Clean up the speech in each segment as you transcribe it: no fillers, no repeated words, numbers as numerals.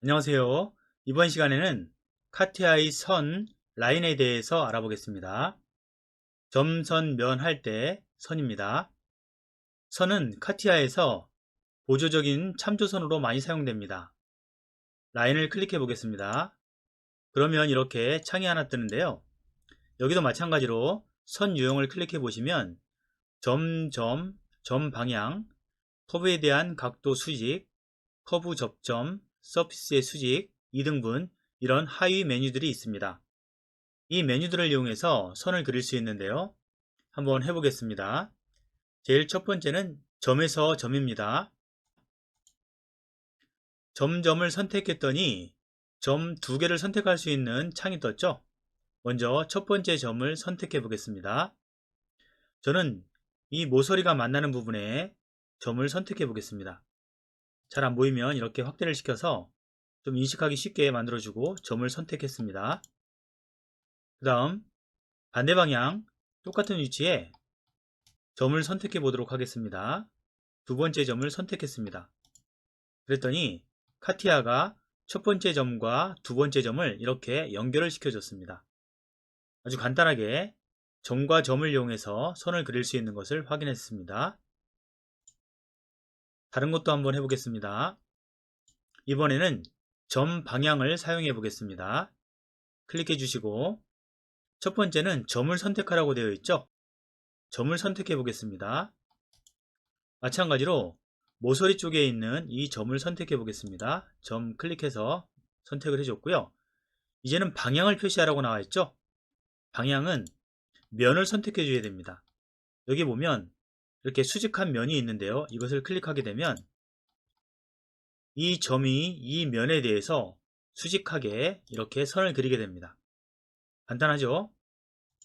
안녕하세요. 이번 시간에는 카티아의 선, 라인에 대해서 알아보겠습니다. 점, 선, 면 할 때 선입니다. 선은 카티아에서 보조적인 참조선으로 많이 사용됩니다. 라인을 클릭해 보겠습니다. 그러면 이렇게 창이 하나 뜨는데요. 여기도 마찬가지로 선 유형을 클릭해 보시면 점 방향, 커브에 대한 각도 수직, 커브 접점, 서피스의 수직, 2등분 이런 하위 메뉴들이 있습니다. 이 메뉴들을 이용해서 선을 그릴 수 있는데요. 한번 해보겠습니다. 제일 첫 번째는 점에서 점입니다. 점을 선택했더니 점 두 개를 선택할 수 있는 창이 떴죠. 먼저 첫 번째 점을 선택해 보겠습니다. 저는 이 모서리가 만나는 부분에 점을 선택해 보겠습니다. 잘 안 보이면 이렇게 확대를 시켜서 좀 인식하기 쉽게 만들어주고 점을 선택했습니다. 그 다음 반대 방향 똑같은 위치에 점을 선택해 보도록 하겠습니다. 두 번째 점을 선택했습니다. 그랬더니 카티아가 첫 번째 점과 두 번째 점을 이렇게 연결을 시켜줬습니다. 아주 간단하게 점과 점을 이용해서 선을 그릴 수 있는 것을 확인했습니다. 다른 것도 한번 해보겠습니다. 이번에는 점 방향을 사용해 보겠습니다. 클릭해 주시고 첫 번째는 점을 선택하라고 되어 있죠. 점을 선택해 보겠습니다. 마찬가지로 모서리 쪽에 있는 이 점을 선택해 보겠습니다. 점 클릭해서 선택을 해줬고요. 이제는 방향을 표시하라고 나와 있죠. 방향은 면을 선택해 줘야 됩니다. 여기 보면 이렇게 수직한 면이 있는데요. 이것을 클릭하게 되면 이 점이 이 면에 대해서 수직하게 이렇게 선을 그리게 됩니다. 간단하죠?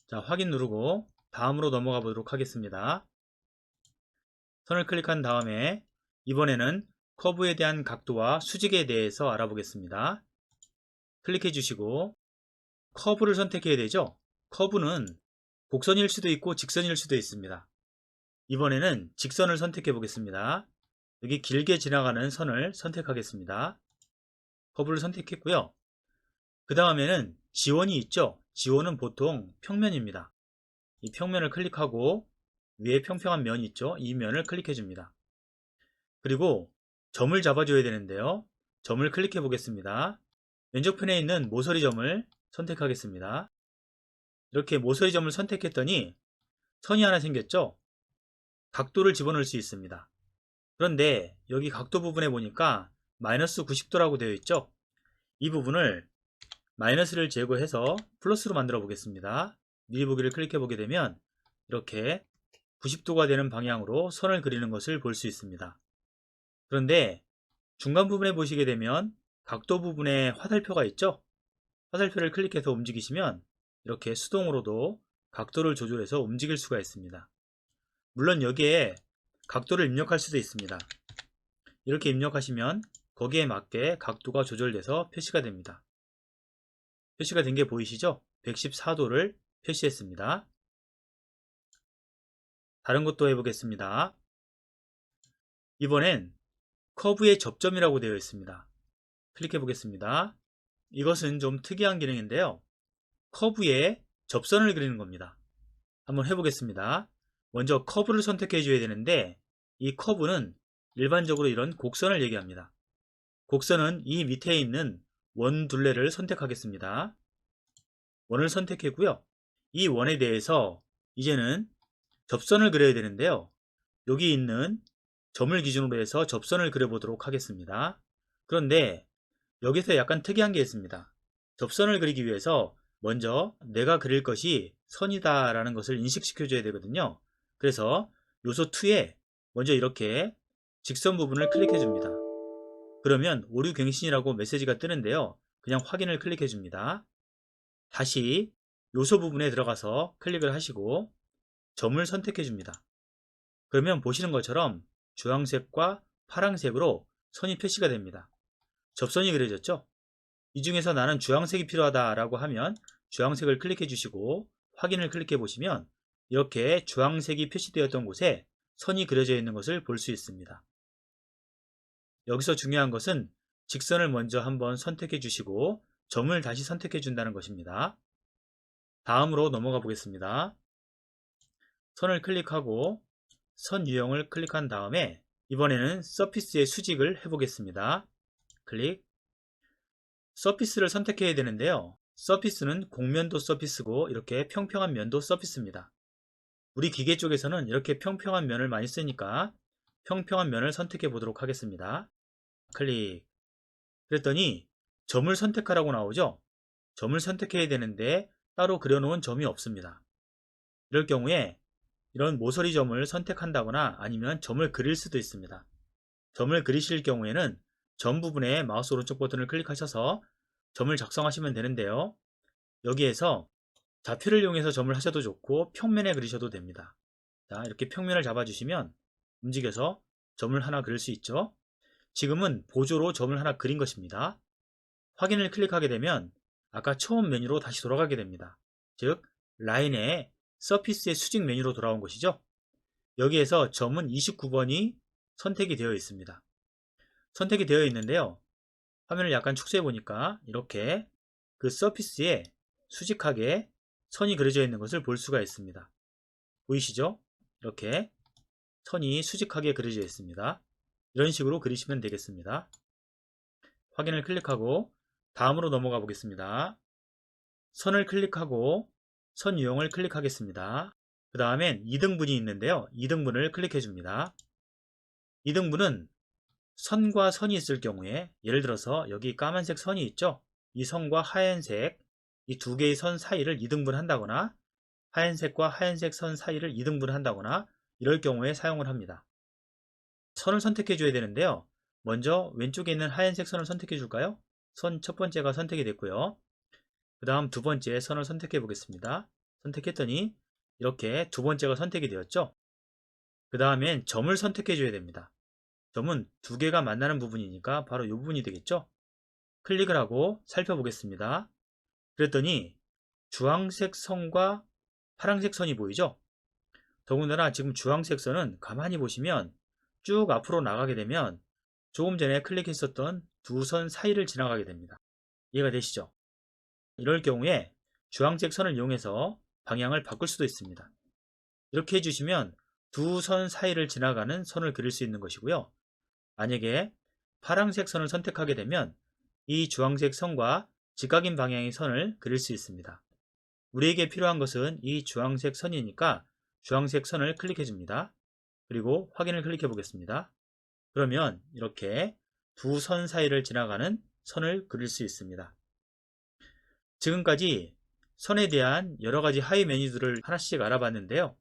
자, 확인 누르고 다음으로 넘어가 보도록 하겠습니다. 선을 클릭한 다음에 이번에는 커브에 대한 각도와 수직에 대해서 알아보겠습니다. 클릭해 주시고 커브를 선택해야 되죠. 커브는 곡선일 수도 있고 직선일 수도 있습니다. 이번에는 직선을 선택해 보겠습니다. 여기 길게 지나가는 선을 선택하겠습니다. 커브를 선택했고요. 그 다음에는 지원이 있죠. 지원은 보통 평면입니다. 이 평면을 클릭하고 위에 평평한 면이 있죠. 이 면을 클릭해 줍니다. 그리고 점을 잡아줘야 되는데요. 점을 클릭해 보겠습니다. 왼쪽편에 있는 모서리 점을 선택하겠습니다. 이렇게 모서리 점을 선택했더니 선이 하나 생겼죠. 각도를 집어넣을 수 있습니다. 그런데 여기 각도 부분에 보니까 마이너스 90도라고 되어 있죠. 이 부분을 마이너스를 제거해서 플러스로 만들어 보겠습니다. 미리 보기를 클릭해 보게 되면 이렇게 90도가 되는 방향으로 선을 그리는 것을 볼 수 있습니다. 그런데 중간 부분에 보시게 되면 각도 부분에 화살표가 있죠. 화살표를 클릭해서 움직이시면 이렇게 수동으로도 각도를 조절해서 움직일 수가 있습니다. 물론 여기에 각도를 입력할 수도 있습니다. 이렇게 입력하시면 거기에 맞게 각도가 조절돼서 표시가 됩니다. 표시가 된 게 보이시죠? 114도를 표시했습니다. 다른 것도 해보겠습니다. 이번엔 커브의 접점이라고 되어 있습니다. 클릭해 보겠습니다. 이것은 좀 특이한 기능인데요. 커브에 접선을 그리는 겁니다. 한번 해보겠습니다. 먼저 커브를 선택해 줘야 되는데 이 커브는 일반적으로 이런 곡선을 얘기합니다. 곡선은 이 밑에 있는 원 둘레를 선택하겠습니다. 원을 선택했고요. 이 원에 대해서 이제는 접선을 그려야 되는데요. 여기 있는 점을 기준으로 해서 접선을 그려보도록 하겠습니다. 그런데 여기서 약간 특이한 게 있습니다. 접선을 그리기 위해서 먼저 내가 그릴 것이 선이다 라는 것을 인식시켜 줘야 되거든요. 그래서 요소 2에 먼저 이렇게 직선 부분을 클릭해 줍니다. 그러면 오류갱신이라고 메시지가 뜨는데요. 그냥 확인을 클릭해 줍니다. 다시 요소 부분에 들어가서 클릭을 하시고 점을 선택해 줍니다. 그러면 보시는 것처럼 주황색과 파란색으로 선이 표시가 됩니다. 접선이 그려졌죠? 이 중에서 나는 주황색이 필요하다라고 하면 주황색을 클릭해 주시고 확인을 클릭해 보시면 이렇게 주황색이 표시되었던 곳에 선이 그려져 있는 것을 볼 수 있습니다. 여기서 중요한 것은 직선을 먼저 한번 선택해 주시고 점을 다시 선택해 준다는 것입니다. 다음으로 넘어가 보겠습니다. 선을 클릭하고 선 유형을 클릭한 다음에 이번에는 서피스의 수직을 해보겠습니다. 클릭. 서피스를 선택해야 되는데요. 서피스는 곡면도 서피스고 이렇게 평평한 면도 서피스입니다. 우리 기계 쪽에서는 이렇게 평평한 면을 많이 쓰니까 평평한 면을 선택해 보도록 하겠습니다. 클릭. 그랬더니 점을 선택하라고 나오죠. 점을 선택해야 되는데 따로 그려놓은 점이 없습니다. 이럴 경우에 이런 모서리 점을 선택한다거나 아니면 점을 그릴 수도 있습니다. 점을 그리실 경우에는 점 부분에 마우스 오른쪽 버튼을 클릭하셔서 점을 작성하시면 되는데요. 여기에서 좌표를 이용해서 점을 하셔도 좋고 평면에 그리셔도 됩니다. 자, 이렇게 평면을 잡아주시면 움직여서 점을 하나 그릴 수 있죠. 지금은 보조로 점을 하나 그린 것입니다. 확인을 클릭하게 되면 아까 처음 메뉴로 다시 돌아가게 됩니다. 즉 라인의 서피스의 수직 메뉴로 돌아온 것이죠. 여기에서 점은 29번이 선택이 되어 있습니다. 선택이 되어 있는데요. 화면을 약간 축소해 보니까 이렇게 그 서피스에 수직하게 선이 그려져 있는 것을 볼 수가 있습니다. 보이시죠? 이렇게 선이 수직하게 그려져 있습니다. 이런 식으로 그리시면 되겠습니다. 확인을 클릭하고 다음으로 넘어가 보겠습니다. 선을 클릭하고 선 유형을 클릭하겠습니다. 그 다음엔 2등분이 있는데요. 2등분을 클릭해 줍니다. 2등분은 선과 선이 있을 경우에 예를 들어서 여기 까만색 선이 있죠. 이 선과 하얀색 이 두 개의 선 사이를 2등분 한다거나 하얀색과 하얀색 선 사이를 2등분 한다거나 이럴 경우에 사용을 합니다. 선을 선택해 줘야 되는데요. 먼저 왼쪽에 있는 하얀색 선을 선택해 줄까요? 선 첫 번째가 선택이 됐고요. 그 다음 두 번째 선을 선택해 보겠습니다. 선택했더니 이렇게 두 번째가 선택이 되었죠. 그 다음엔 점을 선택해 줘야 됩니다. 점은 두 개가 만나는 부분이니까 바로 이 부분이 되겠죠. 클릭을 하고 살펴보겠습니다. 그랬더니 주황색 선과 파란색 선이 보이죠. 더군다나 지금 주황색 선은 가만히 보시면 쭉 앞으로 나가게 되면 조금 전에 클릭했었던 두 선 사이를 지나가게 됩니다. 이해가 되시죠? 이럴 경우에 주황색 선을 이용해서 방향을 바꿀 수도 있습니다. 이렇게 해주시면 두 선 사이를 지나가는 선을 그릴 수 있는 것이고요. 만약에 파란색 선을 선택하게 되면 이 주황색 선과 직각인 방향의 선을 그릴 수 있습니다. 우리에게 필요한 것은 이 주황색 선이니까 주황색 선을 클릭해 줍니다. 그리고 확인을 클릭해 보겠습니다. 그러면 이렇게 두 선 사이를 지나가는 선을 그릴 수 있습니다. 지금까지 선에 대한 여러가지 하위 메뉴들을 하나씩 알아봤는데요.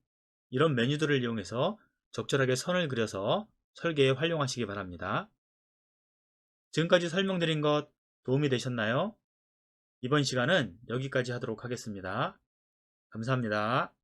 이런 메뉴들을 이용해서 적절하게 선을 그려서 설계에 활용하시기 바랍니다. 지금까지 설명드린 것 도움이 되셨나요? 이번 시간은 여기까지 하도록 하겠습니다. 감사합니다.